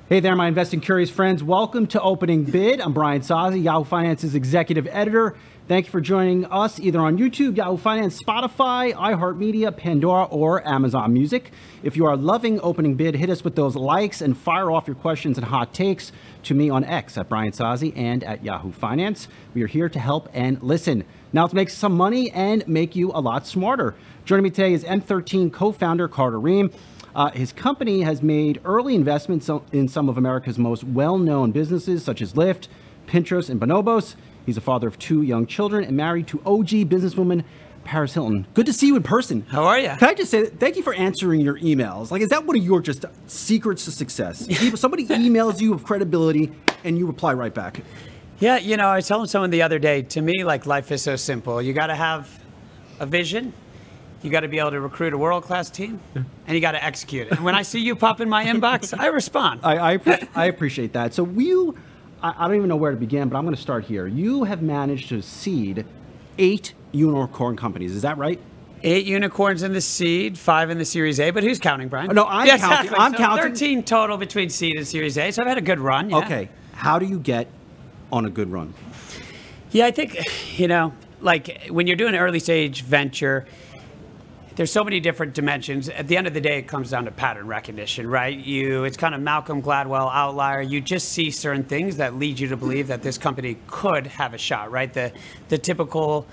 Hey there, my investing curious friends. Welcome to Opening Bid. I'm Brian Sozzi, Yahoo Finance's executive editor. Thank you for joining us either on YouTube, Yahoo Finance, Spotify, iHeartMedia, Pandora, or Amazon Music. If you are loving Opening Bid, hit us with those likes and fire off your questions and hot takes to me on X at Brian Sozzi and at Yahoo Finance. We are here to help and listen. Now let's make some money and make you a lot smarter. Joining me today is M13 Co-Founder Carter Reum. His company has made early investments in some of America's most well-known businesses, such as Lyft, Pinterest, and Bonobos. He's a father of 2 young children and married to OG businesswoman Paris Hilton. Good to see you in person. How are you? Can I just say thank you for answering your emails? Like, is that one of your just secrets to success? Somebody emails you of credibility and you reply right back. Yeah, you know, I was telling someone the other day, to me, like, life is so simple. You got to have a vision. You got to be able to recruit a world-class team, and you got to execute it. And when I see you pop in my inbox, I respond. I appreciate that. So I don't even know where to begin, but I'm going to start here. You have managed to seed 8 unicorn companies. Is that right? 8 unicorns in the seed, 5 in the Series A. But who's counting, Brian? No, I'm counting. Exactly. I'm so counting. 13 total between seed and Series A. So I've had a good run. Yeah. Okay. How do you get on a good run? Yeah, I think, you know, like when you're doing an early stage venture, there's so many different dimensions. At the end of the day, it comes down to pattern recognition, right? It's kind of Malcolm Gladwell outlier. You just see certain things that lead you to believe that this company could have a shot, right? The typical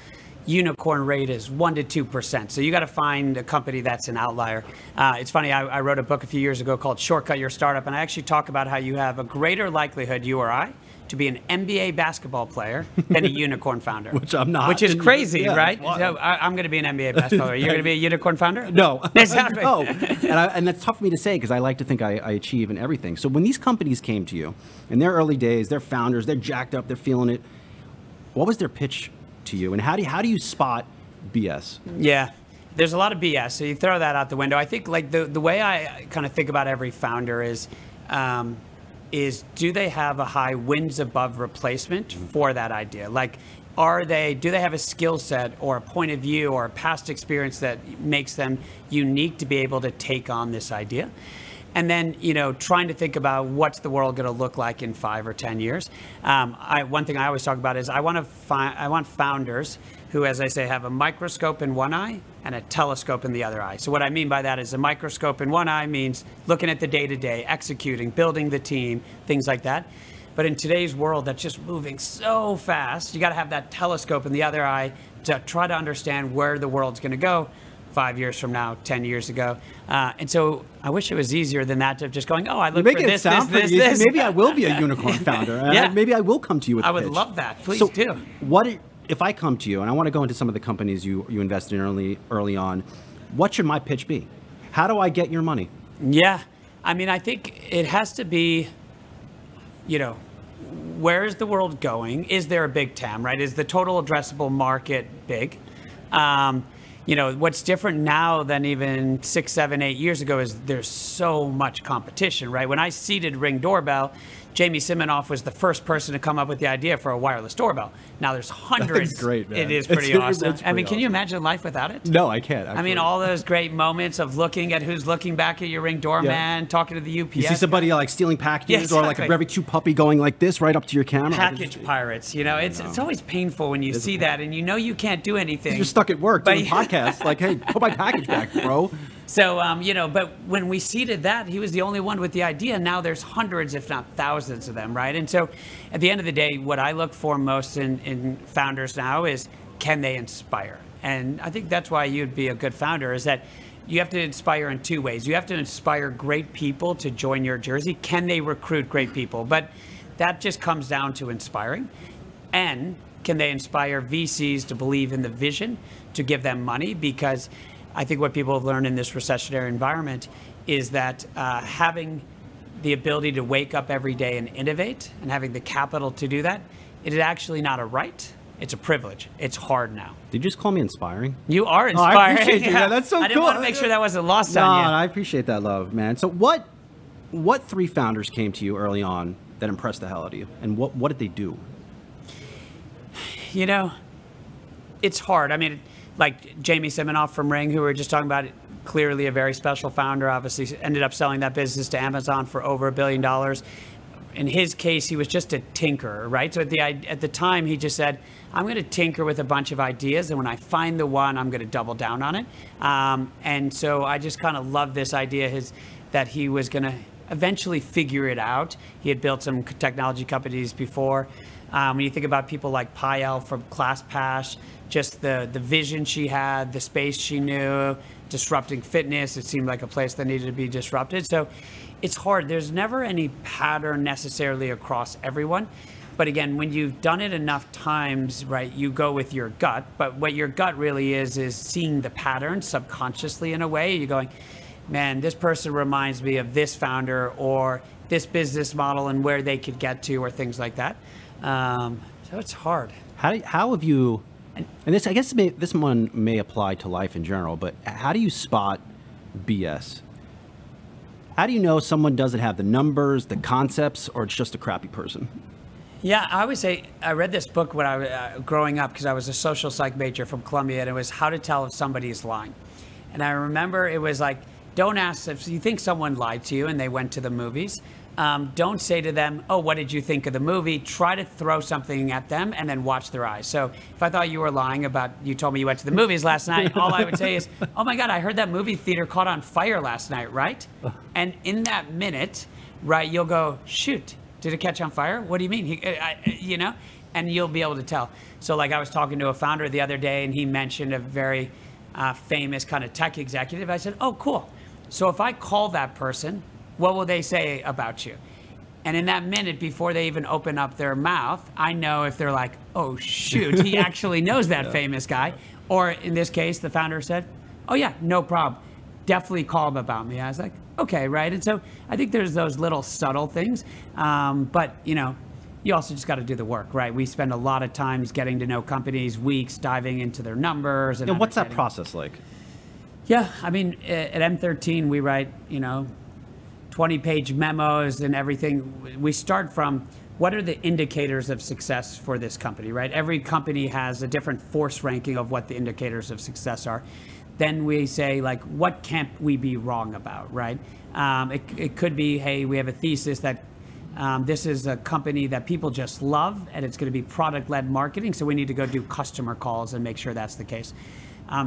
unicorn rate is 1% to 2%. So you got to find a company that's an outlier. It's funny, I wrote a book a few years ago called Shortcut Your Startup, and I actually talk about how you have a greater likelihood, you or I, to be an NBA basketball player than a unicorn founder. Which I'm not. Which is crazy, yeah, right? Wow. So I'm going to be an NBA basketball player. You're going to be a unicorn founder? No. Exactly. No. And that's tough for me to say because I like to think I achieve in everything. So when these companies came to you, in their early days, they're founders, they're jacked up, they're feeling it. What was their pitch to you? And how do you spot BS? Yeah. There's a lot of BS, so you throw that out the window. I think like the way I kind of think about every founder is do they have a high wins above replacement for that idea? Like, do they have a skill set or a point of view or a past experience that makes them unique to be able to take on this idea? And then, you know, trying to think about what's the world going to look like in 5 or 10 years. One thing I always talk about is I want founders who, as I say, have a microscope in one eye and a telescope in the other eye. So what I mean by that is a microscope in one eye means looking at the day-to-day, executing, building the team, things like that. But in today's world that's just moving so fast, you got to have that telescope in the other eye to try to understand where the world's going to go 5 years from now, 10 years ago. And so I wish it was easier than that, to just going, oh, I look for this, this. Maybe I will be a unicorn founder. Yeah. Maybe I will come to you with a I would pitch. love that. Please do. If I come to you, and I want to go into some of the companies you invested in early on, what should my pitch be? How do I get your money? Yeah. I mean, I think it has to be, you know, where is the world going? Is there a big TAM, right? Is the total addressable market big? You know, what's different now than even 6, 7, 8 years ago is there's so much competition, right? When I seeded Ring Doorbell, Jamie Siminoff was the first person to come up with the idea for a wireless doorbell. Now there's hundreds. That's great, man. It is pretty awesome. I mean, awesome. Can you imagine life without it? No, I can't. Actually. I mean, all those great moments of looking at who's looking back at your Ring doorman, talking to the UPS. You see somebody like stealing packages, Yeah, exactly. or like a very cute puppy going like this right up to your camera. Package pirates, you know, it's always painful when you see that and you know you can't do anything. You're stuck at work doing podcasts. Like, hey, put my package back, bro. So, you know, but when we seeded that, he was the only one with the idea. Now there's hundreds, if not thousands of them, right? And so at the end of the day, what I look for most in founders now is, can they inspire? And I think that's why you'd be a good founder, is that you have to inspire in 2 ways. You have to inspire great people to join your jersey. Can they recruit great people? But that just comes down to inspiring. And can they inspire VCs to believe in the vision, to give them money? Because I think what people have learned in this recessionary environment is that having the ability to wake up every day and innovate and having the capital to do that, it is actually not a right. It's a privilege. It's hard now. Did you just call me inspiring? You are inspiring. Oh, I appreciate you. Yeah, that's so cool. I didn't want to make sure that wasn't lost on you. No, I appreciate that love, man. So what 3 founders came to you early on that impressed the hell out of you? And what did they do? You know, it's hard. I mean, like Jamie Siminoff from Ring, who we were just talking about, clearly a very special founder, obviously ended up selling that business to Amazon for over $1 billion. In his case, he was just a tinkerer, right? So at the time, he just said, I'm going to tinker with a bunch of ideas, and when I find the one, I'm going to double down on it. And so I just kind of love this idea that he was going to eventually figure it out. He had built some technology companies before. When you think about people like Payal from ClassPass, just the vision she had, the space she knew, disrupting fitness, it seemed like a place that needed to be disrupted. So it's hard. There's never any pattern necessarily across everyone. But again, when you've done it enough times, right, you go with your gut. But what your gut really is seeing the pattern subconsciously in a way. You're going, man, this person reminds me of this founder or this business model and where they could get to or things like that. So it's hard. How have you, and this, I guess this one may apply to life in general, but how do you spot BS? How do you know someone doesn't have the numbers, the concepts, or it's just a crappy person? Yeah, I would say I read this book when I was growing up because I was a social psych major from Columbia, and it was How to Tell if Somebody is Lying. And I remember it was like, don't ask if you think someone lied to you and they went to the movies. Don't say to them, oh, what did you think of the movie? Try to throw something at them and then watch their eyes. So if I thought you were lying about, you told me you went to the movies last night, all I would say is, oh my God, I heard that movie theater caught on fire last night, right? And in that minute, right, you'll go, shoot, did it catch on fire? What do you mean? You know, and you'll be able to tell. So like I was talking to a founder the other day and he mentioned a very famous kind of tech executive. I said, oh, cool. So if I call that person, what will they say about you? And in that minute, before they even open up their mouth, I know if they're like, oh, shoot, he actually knows that famous guy. Or in this case, the founder said, oh, yeah, no problem. Definitely call him about me. I was like, okay, right? And so I think there's those little subtle things. But, you know, you also just got to do the work, right? We spend a lot of times getting to know companies, weeks diving into their numbers. And what's that process like? Yeah, I mean, at M13, we write, you know, 20-page memos and everything. We start from what are the indicators of success for this company, right? Every company has a different force ranking of what the indicators of success are. Then we say, like, what can't we be wrong about, right? It could be, hey, we have a thesis that this is a company that people just love and it's going to be product-led marketing, so we need to go do customer calls and make sure that's the case.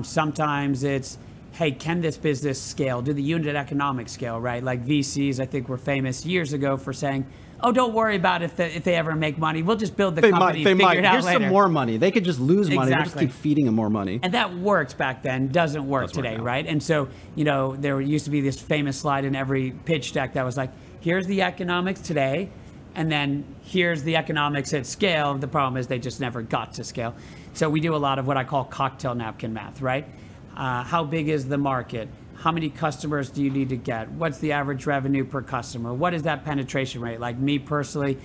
Sometimes it's, hey, can this business scale? Do the unit economics scale, right? Like VCs, I think, were famous years ago for saying, oh, don't worry about if they ever make money. We'll just build the company, figure it out Here's later. Some more money. They could just lose money. They'll just keep feeding them more money. And that worked back then, doesn't work today, right? And so, you know, there used to be this famous slide in every pitch deck that was like, here's the economics today, and then here's the economics at scale. The problem is they just never got to scale. So we do a lot of what I call cocktail napkin math, right? How big is the market? How many customers do you need to get? What's the average revenue per customer? What is that penetration rate? Like me personally,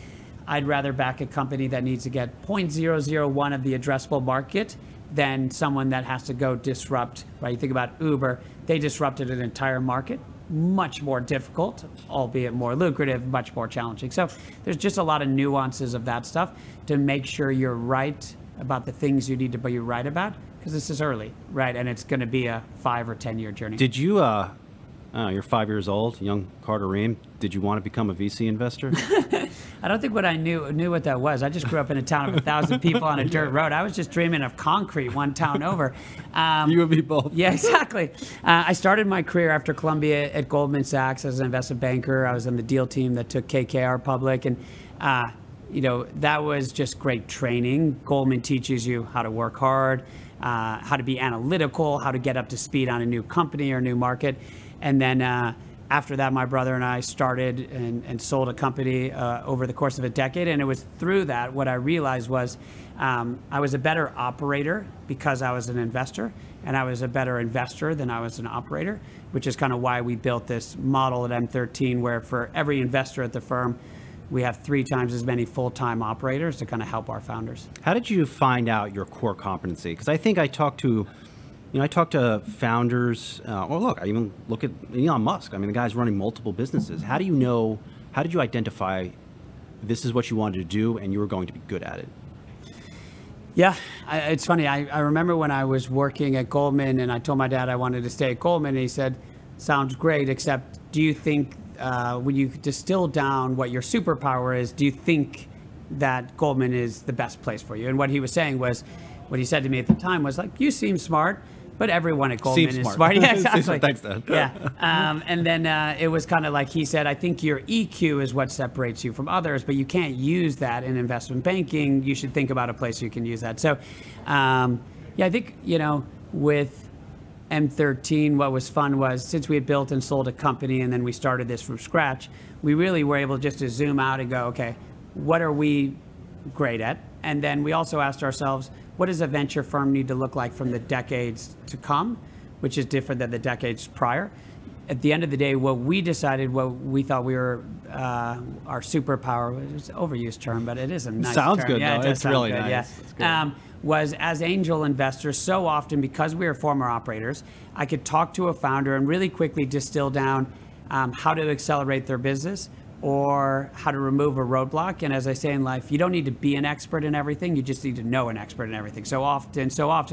I'd rather back a company that needs to get 0.001 of the addressable market than someone that has to go disrupt, right? You think about Uber, they disrupted an entire market. Much more difficult, albeit more lucrative, much more challenging. So there's just a lot of nuances of that stuff to make sure you're right about the things you need to be right about. Because this is early, right? And it's going to be a 5 or 10 year journey. Did you, you're 5 years old, young Carter Reum. Did you want to become a VC investor? I don't think I knew what that was. I just grew up in a town of 1,000 people on a dirt road. I was just dreaming of concrete one town over. You and me both. Yeah, exactly. I started my career after Columbia at Goldman Sachs as an investment banker. I was on the deal team that took KKR public. And you know, that was just great training. Goldman teaches you how to work hard, how to be analytical, how to get up to speed on a new company or a new market. And then after that, my brother and I started and sold a company over the course of a decade. And it was through that, what I realized was I was a better operator because I was an investor, and I was a better investor than I was an operator, which is kind of why we built this model at M13, where for every investor at the firm, we have 3 times as many full-time operators to kind of help our founders. How did you find out your core competency? Because I think I talked to founders. Well, look, I even look at Elon Musk. I mean, the guy's running multiple businesses. How do you know? How did you identify this is what you wanted to do and you were going to be good at it? Yeah, it's funny. I remember when I was working at Goldman and I told my dad I wanted to stay at Goldman, and he said, sounds great, except do you think when you distill down what your superpower is, do you think that Goldman is the best place for you? And what he was saying was, what he said to me at the time was like, you seem smart, but everyone at Goldman is smart. Yeah, exactly. Thanks, Dad. Yeah. And then it was kind of like he said, I think your EQ is what separates you from others, but you can't use that in investment banking. You should think about a place you can use that. So, yeah, I think, with M13, what was fun was since we had built and sold a company and then we started this from scratch, we really were able just to zoom out and go, okay, what are we great at? And then we also asked ourselves, what does a venture firm need to look like from the decades to come, which is different than the decades prior? At the end of the day, what we decided, what we thought we were, our superpower, it's an overused term, but it is a nice Sounds term. good, Yeah, though. It's really good, nice. Yeah. Was as angel investors, so often because we were former operators, I could talk to a founder and really quickly distill down how to accelerate their business or how to remove a roadblock. And as I say in life, you don't need to be an expert in everything, you just need to know an expert in everything. So often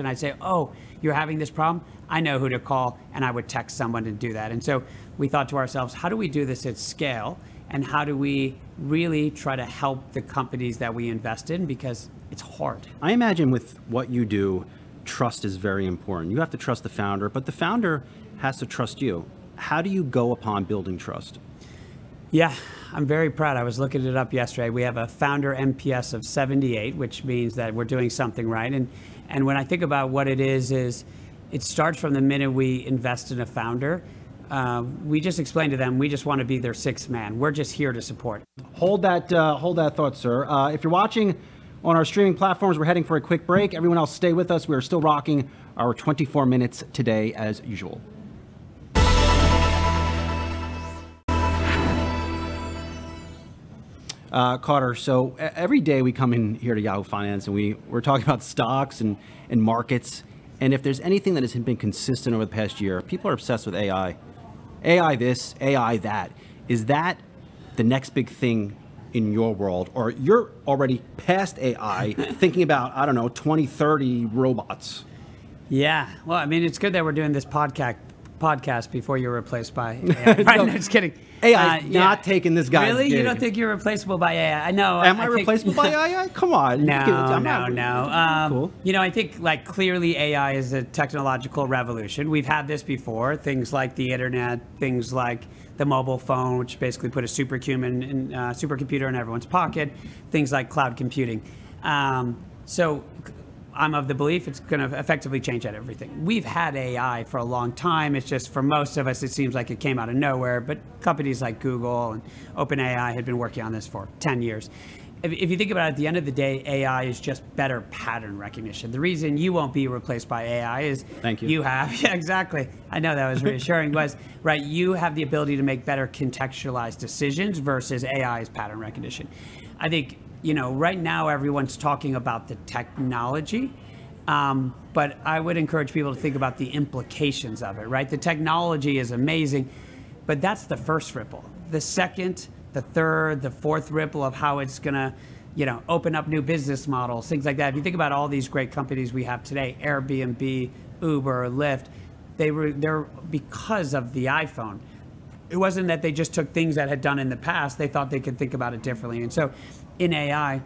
I'd say, oh, you're having this problem? I know who to call, and I would text someone to do that. And so we thought to ourselves, how do we do this at scale? And how do we really try to help the companies that we invest in? Because it's hard. I imagine with what you do, trust is very important. You have to trust the founder, but the founder has to trust you. How do you go upon building trust? Yeah, I'm very proud. I was looking it up yesterday. We have a founder NPS of 78, which means that we're doing something right. And when I think about what it is it starts from the minute we invest in a founder. We just explained to them, we just want to be their sixth man. We're just here to support. Hold that thought, sir. If you're watching on our streaming platforms, we're heading for a quick break. Everyone else, stay with us. We are still rocking our 24 minutes today as usual. Carter, so every day we come in here to Yahoo Finance and we're talking about stocks and markets. And if there's anything that has been consistent over the past year, people are obsessed with AI. AI this, AI that. Is that the next big thing in your world? Or you're already past AI, thinking about, I don't know, 2030 robots? Yeah, well, I mean, it's good that we're doing this podcast before you're replaced by AI. Right? No, just kidding. AI is not taking this guy's Really? gig. You don't think you're replaceable by AI? I know. Am I replaceable by AI? Come on. No. Cool. I think like clearly AI is a technological revolution. We've had this before. Things like the internet, things like the mobile phone, which basically put a supercomputer in everyone's pocket. Things like cloud computing. So I'm of the belief it's going to effectively change everything. We've had AI for a long time. It's just for most of us, it seems like it came out of nowhere. But companies like Google and OpenAI had been working on this for 10 years. If you think about it, at the end of the day, AI is just better pattern recognition. The reason you won't be replaced by AI is Thank you. You have, yeah, exactly. I know that was reassuring, was, right, you have the ability to make better contextualized decisions versus AI's pattern recognition. I think, right now everyone's talking about the technology, but I would encourage people to think about the implications of it, right? The technology is amazing, but that's the first ripple. The second, the third, the fourth ripple of how it's gonna, open up new business models, things like that. If you think about all these great companies we have today, Airbnb, Uber, Lyft, they're because of the iPhone. It wasn't that they just took things that had done in the past. They thought they could think about it differently. And so in AI,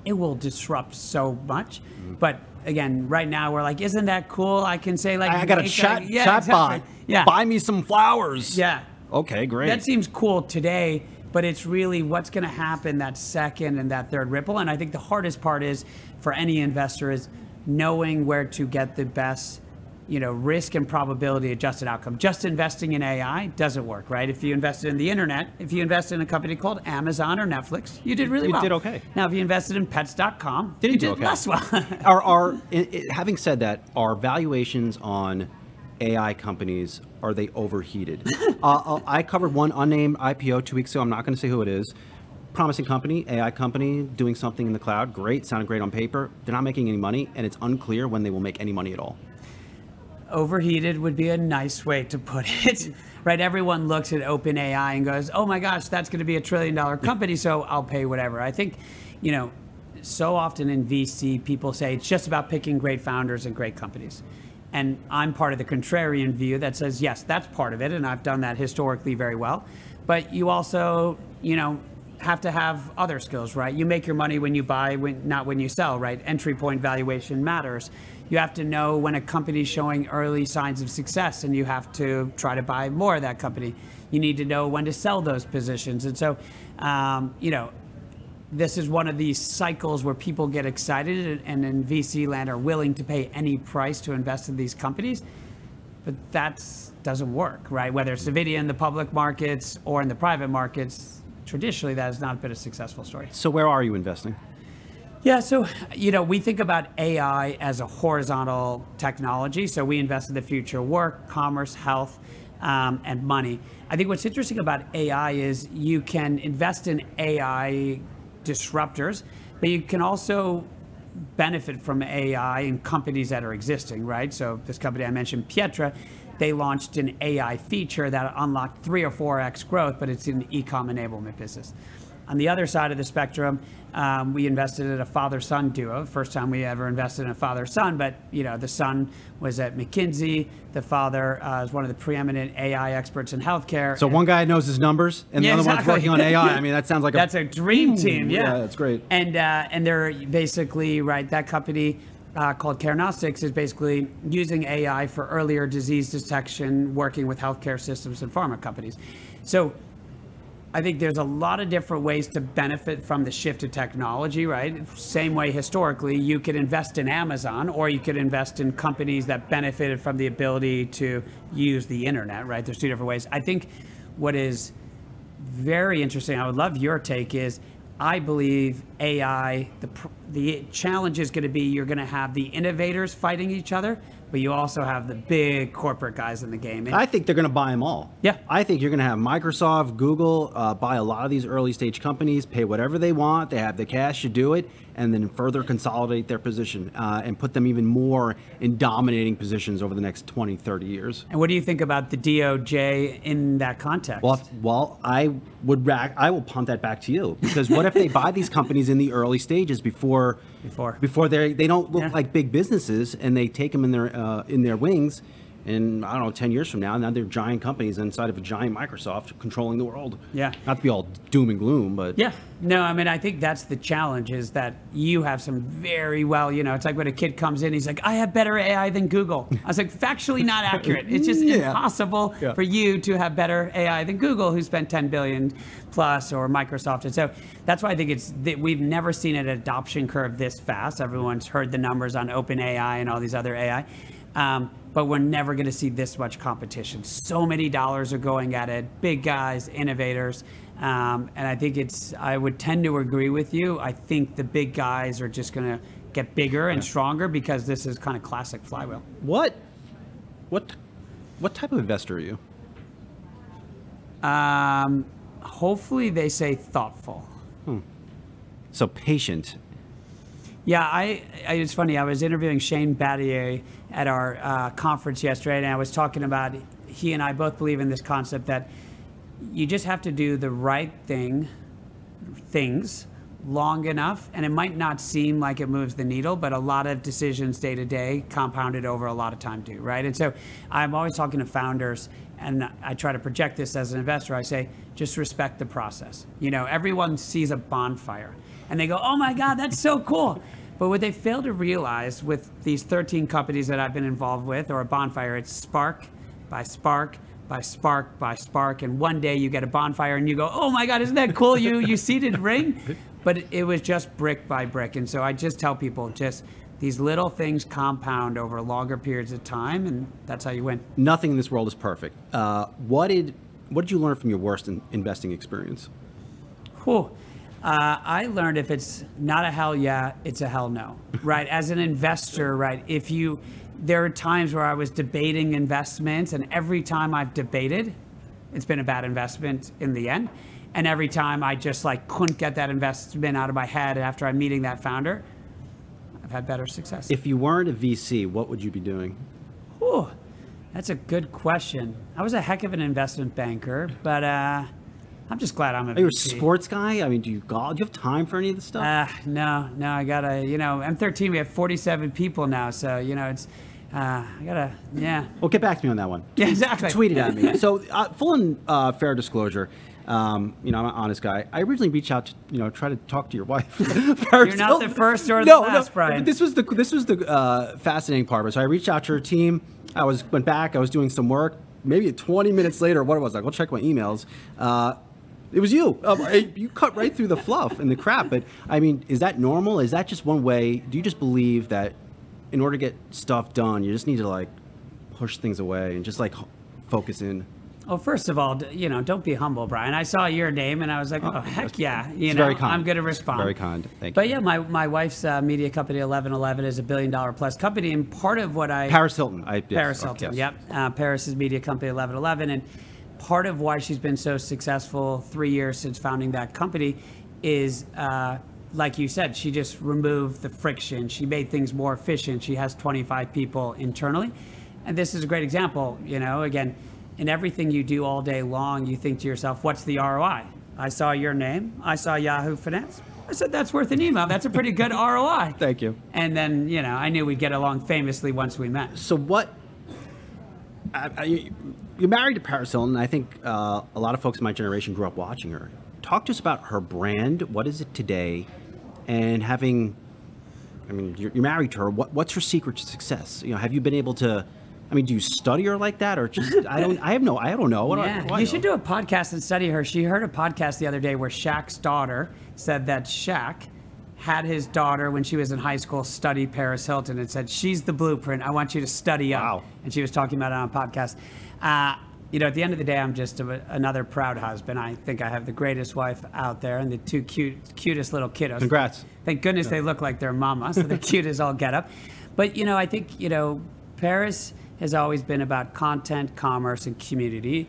it will disrupt so much. But again, right now we're like, isn't that cool? I can say like, I got a chatbot. Exactly. Yeah. Buy me some flowers. Yeah. Okay, great. That seems cool today, but it's really what's going to happen that second and that third ripple. And I think the hardest part is for any investor is knowing where to get the best risk and probability adjusted outcome. Just investing in AI doesn't work, right? If you invested in the internet, if you invested in a company called Amazon or Netflix, you did really well. You did okay. Now, if you invested in pets.com, you did okay. less well. Having said that, are valuations on AI companies, are they overheated? I covered one unnamed IPO 2 weeks ago. I'm not going to say who it is. Promising company, AI company, doing something in the cloud. Great, sounded great on paper. They're not making any money, and it's unclear when they will make any money at all. Overheated would be a nice way to put it, right? Everyone looks at OpenAI and goes, oh my gosh, that's going to be $1 trillion company, so I'll pay whatever. I think, so often in VC, people say it's just about picking great founders and great companies. And I'm part of the contrarian view that says, yes, that's part of it, and I've done that historically very well. But you also, have to have other skills, right? You make your money when you buy, not when you sell, right? Entry point valuation matters. You have to know when a company's showing early signs of success, and you have to try to buy more of that company. You need to know when to sell those positions. And so, this is one of these cycles where people get excited and in VC land are willing to pay any price to invest in these companies, but that doesn't work, right? Whether it's NVIDIA in the public markets or in the private markets, traditionally that has not been a successful story. So where are you investing? Yeah, so, we think about AI as a horizontal technology. So we invest in the future of work, commerce, health, and money. I think what's interesting about AI is you can invest in AI disruptors, but you can also benefit from AI in companies that are existing, right? So this company I mentioned, Pietra, they launched an AI feature that unlocked 3 or 4x growth, but it's an e-com enablement business. On the other side of the spectrum, we invested in a father-son duo. First time we ever invested in a father-son, but the son was at McKinsey. The father is one of the preeminent AI experts in healthcare. So one guy knows his numbers, and the other one's working on AI. I mean, that sounds like that's a dream team. Yeah, that's great. And they're basically that company called Carenostics is basically using AI for earlier disease detection, working with healthcare systems and pharma companies. So I think there's a lot of different ways to benefit from the shift to technology, right? Same way historically, you could invest in Amazon, or you could invest in companies that benefited from the ability to use the internet, right? There's 2 different ways. I think what is very interesting, I would love your take, is I believe AI, the challenge is going to be you're going to have the innovators fighting each other, but you also have the big corporate guys in the game. And I think they're going to buy them all. Yeah. I think you're going to have Microsoft, Google buy a lot of these early stage companies, pay whatever they want. They have the cash to do it, and then further consolidate their position and put them even more in dominating positions over the next 20, 30 years. And what do you think about the DOJ in that context? Well, I will punt that back to you, because what if they buy these companies in the early stages before they don't look like big businesses, and they take them in their wings, and I don't know, 10 years from now they're giant companies inside of a giant Microsoft controlling the world. Yeah. Not to be all doom and gloom, but yeah. No, I mean, I think that's the challenge, is that you have some very well, it's like when a kid comes in, he's like, I have better AI than Google. I was like, factually not accurate. It's just impossible for you to have better AI than Google, who spent 10 billion plus, or Microsoft. And so that's why I think we've never seen an adoption curve this fast. Everyone's heard the numbers on OpenAI and all these other AI. But we're never going to see this much competition. So many dollars are going at it, big guys, innovators. And I think I would tend to agree with you. I think the big guys are just going to get bigger and stronger, because this is kind of classic flywheel. What type of investor are you? Hopefully they say thoughtful. So patient. Yeah, it's funny. I was interviewing Shane Battier at our conference yesterday, and I was talking about, he and I both believe in this concept that you just have to do the right things long enough, and it might not seem like it moves the needle, but a lot of decisions day to day compounded over a lot of time do, right? And so I'm always talking to founders, and I try to project this as an investor. I say, just respect the process. Everyone sees a bonfire, and they go, oh my God, that's so cool. But what they fail to realize with these 13 companies that I've been involved with, or a bonfire, it's spark by spark by spark by spark. And one day you get a bonfire and you go, oh my God, isn't that cool? You see the ring? But it was just brick by brick. And so I just tell people, just these little things compound over longer periods of time, and that's how you win. Nothing in this world is perfect. What did you learn from your worst investing experience? I learned if it's not a hell yeah, it's a hell no, right? As an investor, right? There are times where I was debating investments, and every time I've debated, it's been a bad investment in the end. And every time I just couldn't get that investment out of my head after I'm meeting that founder, I've had better success. If you weren't a VC, what would you be doing? That's a good question. I was a heck of an investment banker, but I'm just glad I'm a Are you a VP. sports guy? I mean, do you golf? Do you have time for any of this stuff? No, I gotta, M13, we have 47 people now, so, it's, I gotta, yeah. Well, get back to me on that one. Yeah, exactly. Tweet it at me. So, full and fair disclosure, I'm an honest guy. I originally reached out to, try to talk to your wife. You're not the first or the last, Brian. But this was the fascinating part. So I reached out to her team. I went back. I was doing some work. Maybe 20 minutes later, what it was, like, I'll check my emails. It was you. You cut right through the fluff and the crap. But I mean, is that normal? Is that just one way? Do you just believe that in order to get stuff done, you just need to like push things away and just like focus in? Well, first of all, don't be humble, Brian. I saw your name and I was like, oh heck yeah, very kind. I'm going to respond. Very kind. Thank you. But yeah, my wife's media company 1111 is $1 billion plus company, and part of what Paris Hilton. Paris Hilton. Yes. Yep. Paris's media company 1111, and part of why she's been so successful 3 years since founding that company is, like you said, she just removed the friction. She made things more efficient. She has 25 people internally. And this is a great example. Again, in everything you do all day long, you think to yourself, what's the ROI? I saw your name. I saw Yahoo Finance. I said, that's worth an email. That's a pretty good ROI. Thank you. And then, I knew we'd get along famously once we met. So what... You're married to Paris Hilton. I think a lot of folks in my generation grew up watching her. Talk to us about her brand. What is it today? And you're married to her. What's her secret to success? Have you been able to? Do you study her like that, or just I don't know. You should do a podcast and study her. She heard a podcast the other day where Shaq's daughter said that Shaq had his daughter when she was in high school study Paris Hilton and said, she's the blueprint. I want you to study up. Wow. And she was talking about it on a podcast. At the end of the day, I'm just another proud husband. I think I have the greatest wife out there and the two cutest little kiddos. Congrats. Thank goodness they look like their mama, so they're cute as all get up. But, I think, Paris has always been about content, commerce, and community.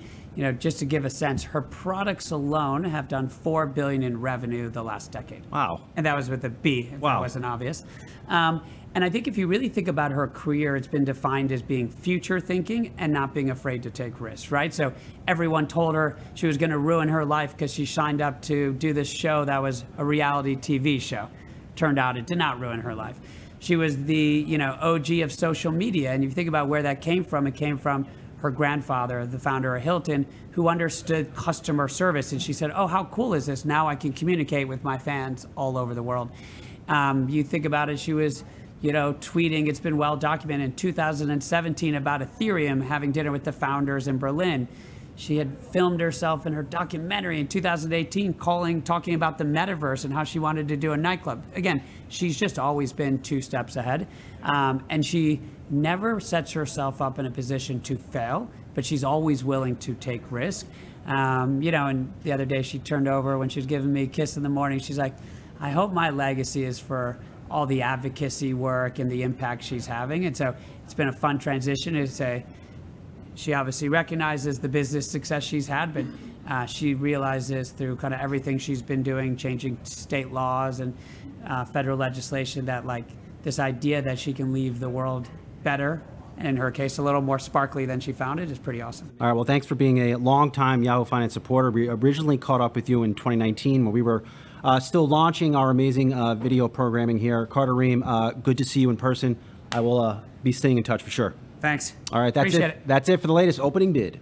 Just to give a sense, her products alone have done $4 billion in revenue the last decade. Wow. And that was with a B, if that wasn't obvious. And I think if you really think about her career, it's been defined as being future thinking and not being afraid to take risks, right? So everyone told her she was going to ruin her life because she signed up to do this show that was a reality TV show. Turned out it did not ruin her life. She was the, OG of social media. And if you think about where that came from, it came from her grandfather, the founder of Hilton, who understood customer service. And she said, oh, how cool is this? Now I can communicate with my fans all over the world. You think about it, she was, tweeting, it's been well documented in 2017 about Ethereum, having dinner with the founders in Berlin. She had filmed herself in her documentary in 2018 talking about the metaverse and how she wanted to do a nightclub. Again, she's just always been 2 steps ahead. And she never sets herself up in a position to fail, but she's always willing to take risk. And the other day she turned over when she was giving me a kiss in the morning. She's like, I hope my legacy is for all the advocacy work and the impact she's having. And so it's been a fun transition to say, she obviously recognizes the business success she's had, but she realizes through kind of everything she's been doing, changing state laws and federal legislation, that like this idea that she can leave the world better, and in her case, a little more sparkly than she found it, is pretty awesome. All right, well, thanks for being a longtime Yahoo Finance supporter. We originally caught up with you in 2019 when we were still launching our amazing video programming here. Carter Reum, good to see you in person. I will be staying in touch for sure. Thanks. All right, that's Appreciate it. That's it for the latest opening bid.